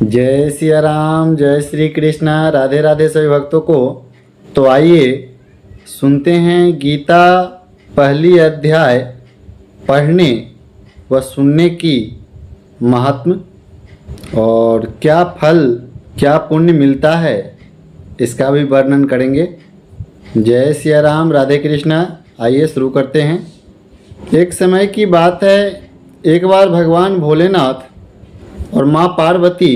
जय सिया राम, जय श्री कृष्णा। राधे राधे सभी भक्तों को। तो आइए सुनते हैं गीता पहली अध्याय पढ़ने व सुनने की महात्म और क्या फल क्या पुण्य मिलता है इसका भी वर्णन करेंगे। जय सिया राम, राधे कृष्णा। आइए शुरू करते हैं। एक समय की बात है, एक बार भगवान भोलेनाथ और माँ पार्वती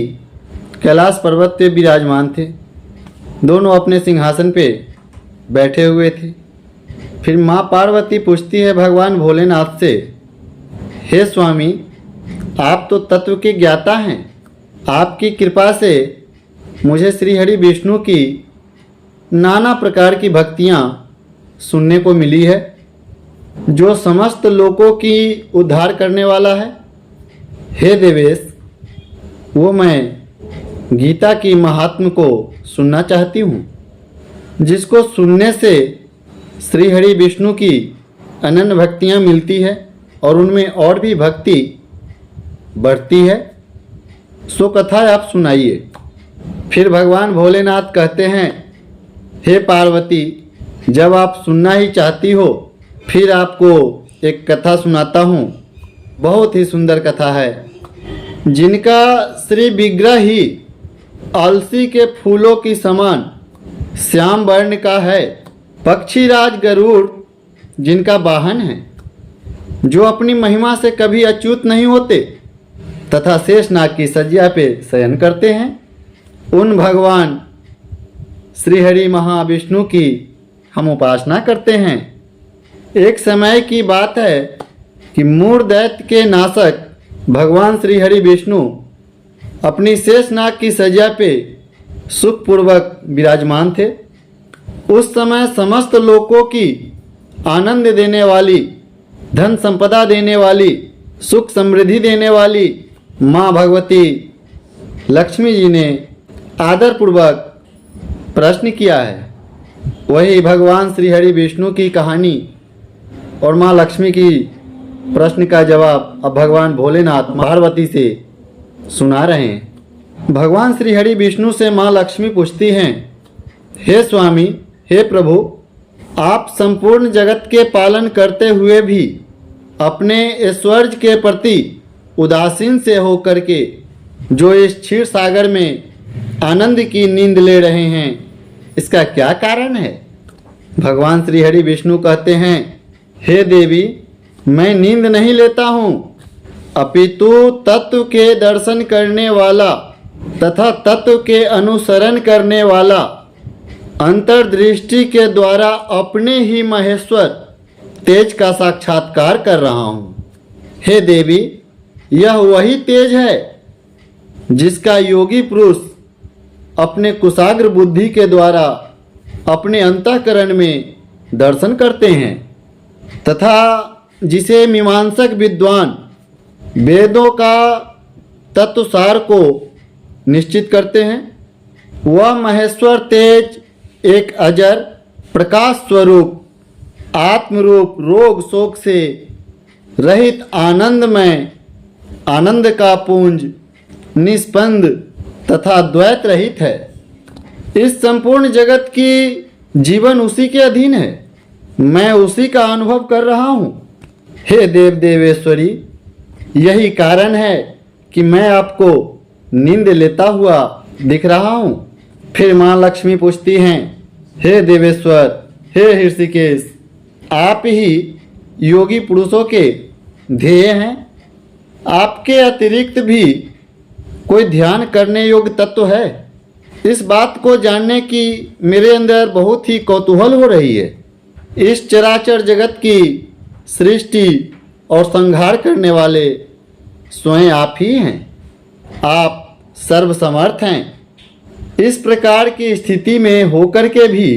कैलाश पर्वत पे विराजमान थे। दोनों अपने सिंहासन पे बैठे हुए थे। फिर माँ पार्वती पूछती है भगवान भोलेनाथ से, हे स्वामी, आप तो तत्व के ज्ञाता हैं, आपकी कृपा से मुझे श्री हरि विष्णु की नाना प्रकार की भक्तियाँ सुनने को मिली है, जो समस्त लोगों की उद्धार करने वाला है। हे देवेश, वो मैं गीता की महात्म को सुनना चाहती हूँ, जिसको सुनने से श्री हरि विष्णु की अनन्य भक्तियाँ मिलती है और उनमें और भी भक्ति बढ़ती है। सो कथा आप सुनाइए। फिर भगवान भोलेनाथ कहते हैं, हे पार्वती, जब आप सुनना ही चाहती हो फिर आपको एक कथा सुनाता हूँ। बहुत ही सुंदर कथा है, जिनका श्री विग्रह ही अलसी के फूलों की समान श्याम वर्ण का है। पक्षीराज गरुड़ जिनका वाहन है, जो अपनी महिमा से कभी अच्युत नहीं होते तथा शेषनाग की सज्जा पे शयन करते हैं, उन भगवान श्री हरि महाविष्णु की हम उपासना करते हैं। एक समय की बात है कि मूढ़ दैत्य के नाशक भगवान श्री हरि विष्णु अपनी शेषनाग की सज्जा पे सुखपूर्वक विराजमान थे। उस समय समस्त लोगों की आनंद देने वाली, धन संपदा देने वाली, सुख समृद्धि देने वाली माँ भगवती लक्ष्मी जी ने आदरपूर्वक प्रश्न किया है। वही भगवान श्री हरि विष्णु की कहानी और माँ लक्ष्मी की प्रश्न का जवाब अब भगवान भोलेनाथ पार्वती से सुना रहे हैं। भगवान श्री हरि विष्णु से माँ लक्ष्मी पूछती हैं, हे स्वामी, हे प्रभु, आप संपूर्ण जगत के पालन करते हुए भी अपने ऐश्वर्य के प्रति उदासीन से होकर के जो इस क्षीर सागर में आनंद की नींद ले रहे हैं, इसका क्या कारण है? भगवान श्री हरि विष्णु कहते हैं, हे देवी, मैं नींद नहीं लेता हूँ, अपितु तत्व के दर्शन करने वाला तथा तत्व के अनुसरण करने वाला अंतर्दृष्टि के द्वारा अपने ही महेश्वर तेज का साक्षात्कार कर रहा हूँ। हे देवी, यह वही तेज है जिसका योगी पुरुष अपने कुशाग्र बुद्धि के द्वारा अपने अंतःकरण में दर्शन करते हैं तथा जिसे मीमांसक विद्वान वेदों का तत्वसार को निश्चित करते हैं। वह महेश्वर तेज एक अजर प्रकाश स्वरूप आत्मरूप रोग शोक से रहित आनंदमय आनंद का पुंज निष्पंद तथा द्वैत रहित है। इस संपूर्ण जगत की जीवन उसी के अधीन है। मैं उसी का अनुभव कर रहा हूँ। हे देव देवेश्वरी, यही कारण है कि मैं आपको नींद लेता हुआ दिख रहा हूँ। फिर माँ लक्ष्मी पूछती हैं, हे देवेश्वर, हे ऋषिकेश, आप ही योगी पुरुषों के ध्येय हैं। आपके अतिरिक्त भी कोई ध्यान करने योग्य तत्व है? इस बात को जानने की मेरे अंदर बहुत ही कौतूहल हो रही है। इस चराचर जगत की सृष्टि और संहार करने वाले स्वयं आप ही हैं। आप सर्वसमर्थ हैं। इस प्रकार की स्थिति में होकर के भी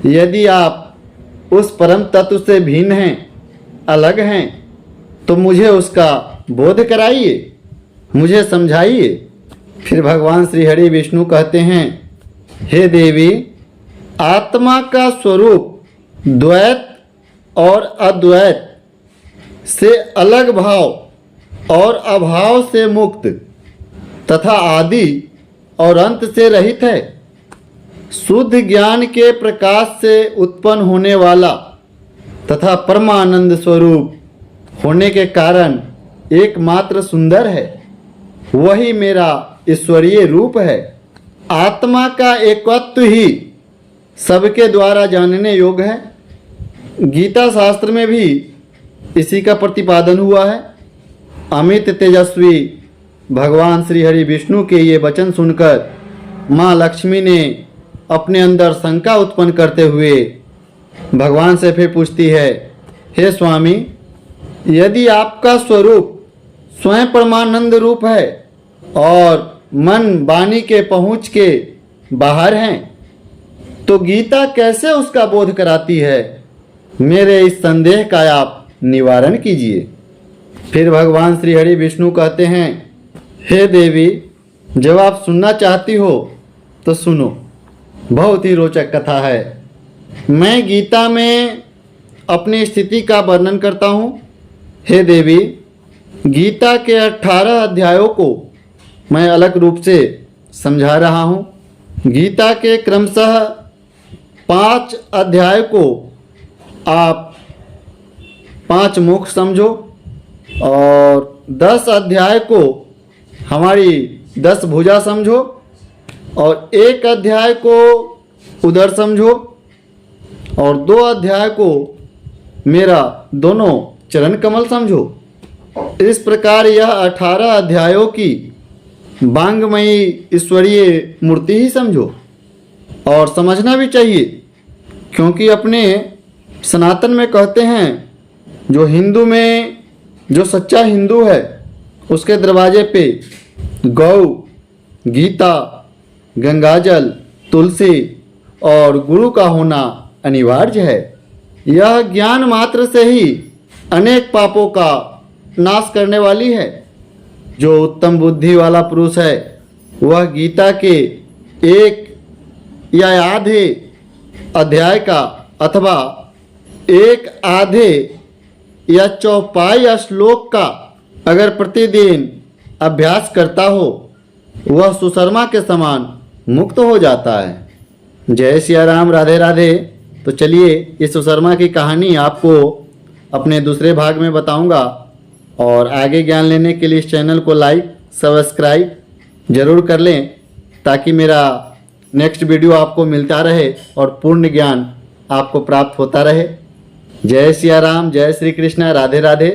यदि आप उस परम तत्व से भिन्न हैं, अलग हैं, तो मुझे उसका बोध कराइए, मुझे समझाइए। फिर भगवान श्री हरि विष्णु कहते हैं, हे देवी, आत्मा का स्वरूप द्वैत और अद्वैत से अलग भाव और अभाव से मुक्त तथा आदि और अंत से रहित है। शुद्ध ज्ञान के प्रकाश से उत्पन्न होने वाला तथा परमानंद स्वरूप होने के कारण एकमात्र सुंदर है। वही मेरा ईश्वरीय रूप है। आत्मा का एकत्व ही सबके द्वारा जानने योग्य है। गीता शास्त्र में भी इसी का प्रतिपादन हुआ है। अमित तेजस्वी भगवान श्री हरि विष्णु के ये वचन सुनकर माँ लक्ष्मी ने अपने अंदर शंका उत्पन्न करते हुए भगवान से फिर पूछती है, हे स्वामी, यदि आपका स्वरूप स्वयं परमानंद रूप है और मन वाणी के पहुँच के बाहर हैं, तो गीता कैसे उसका बोध कराती है? मेरे इस संदेह का आप निवारण कीजिए। फिर भगवान श्री हरि विष्णु कहते हैं, हे देवी, जब आप सुनना चाहती हो तो सुनो, बहुत ही रोचक कथा है। मैं गीता में अपनी स्थिति का वर्णन करता हूँ। हे देवी, गीता के 18 अध्यायों को मैं अलग रूप से समझा रहा हूँ। गीता के क्रमशः 5 अध्याय को आप 5 मुख समझो और 10 अध्याय को हमारी 10 भुजा समझो और 1 अध्याय को उदर समझो और 2 अध्याय को मेरा दोनों चरण कमल समझो। इस प्रकार यह 18 अध्यायों की वांगमयी ईश्वरीय मूर्ति ही समझो और समझना भी चाहिए, क्योंकि अपने सनातन में कहते हैं जो हिंदू में जो सच्चा हिंदू है उसके दरवाजे पे गौ, गीता, गंगाजल, तुलसी और गुरु का होना अनिवार्य है। यह ज्ञान मात्र से ही अनेक पापों का नाश करने वाली है। जो उत्तम बुद्धि वाला पुरुष है वह गीता के 1 या आधे अध्याय का अथवा 1 आधे या चौपाई श्लोक का अगर प्रतिदिन अभ्यास करता हो, वह सुशर्मा के समान मुक्त हो जाता है। जय सिया राम, राधे राधे। तो चलिए इस सुशर्मा की कहानी आपको अपने दूसरे भाग में बताऊंगा और आगे ज्ञान लेने के लिए इस चैनल को लाइक सब्सक्राइब जरूर कर लें, ताकि मेरा नेक्स्ट वीडियो आपको मिलता रहे और पूर्ण ज्ञान आपको प्राप्त होता रहे। जय सिया राम, जय श्री कृष्ण, राधे राधे।